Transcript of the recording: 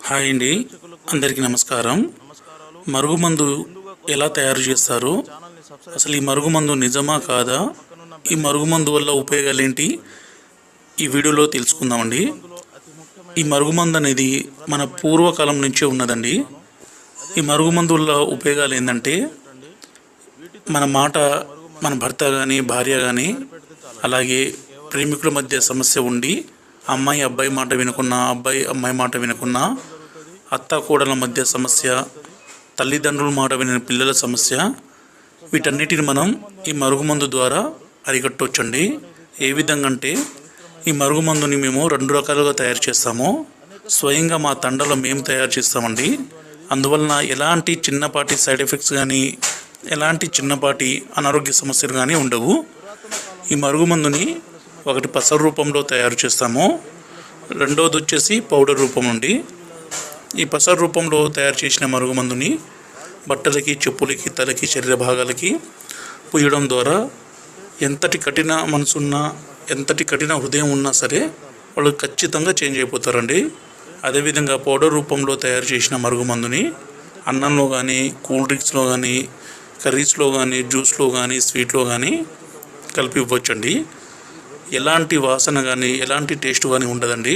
Hi అండి, అందరికీ నమస్కారం. మరుగుమందు ఎలా తయారు చేస్తారు, అసలు ఈ మరుగుమందు నిజమా కాదా, ఈ మరుగుమందు వల్ల ఉపయోగాలు ఏంటి, ఈ వీడియోలో తెలుసుకుందామండి. ఈ మరుగుమందు అనేది మన పూర్వకాలం నుంచే ఉన్నదండి. ఈ మరుగుమందు వల్ల ఉపయోగాలు ఏంటంటే మన భర్త కానీ భార్య కానీ అలాగే ప్రేమికుల మధ్య సమస్య ఉండి అమ్మాయి అబ్బాయి మాట వినకున్నా, అబ్బాయి అమ్మాయి మాట వినకున్నా, అత్త కోడల మధ్య సమస్య, తల్లిదండ్రుల మాట వినని పిల్లల సమస్య, వీటన్నిటిని మనం ఈ మరుగుమందు ద్వారా అరికట్టవచ్చండి. ఏ విధంగా అంటే ఈ మరుగుమందుని మేము 2 రకాలుగా తయారు చేస్తాము. స్వయంగా మా తండలో మేము తయారు చేస్తామండి. అందువలన ఎలాంటి చిన్నపాటి సైడ్ ఎఫెక్ట్స్ కానీ ఎలాంటి చిన్నపాటి అనారోగ్య సమస్యలు కానీ ఉండవు. ఈ మరుగుమందుని ఒకటి పసరు రూపంలో తయారు చేస్తాము, రెండవది వచ్చేసి పౌడర్ రూపం నుండి. ఈ పసరు రూపంలో తయారు చేసిన మరుగుమందుని బట్టలకి, చెప్పులకి, తలకి, శరీర భాగాలకి పూయడం ద్వారా ఎంతటి కఠిన మనసున్నా, ఎంతటి కఠిన హృదయం ఉన్నా సరే వాళ్ళు ఖచ్చితంగా చేంజ్ అయిపోతారండి. అదేవిధంగా పౌడర్ రూపంలో తయారు చేసిన మరుగుమందుని అన్నంలో కానీ, కూల్ డ్రింక్స్లో కానీ, కర్రీస్లో కానీ, జ్యూస్లో కానీ, స్వీట్లో కానీ కలిపి ఇవ్వచ్చండి. ఎలాంటి వాసన కానీ ఎలాంటి టేస్ట్ కానీ ఉండదండి.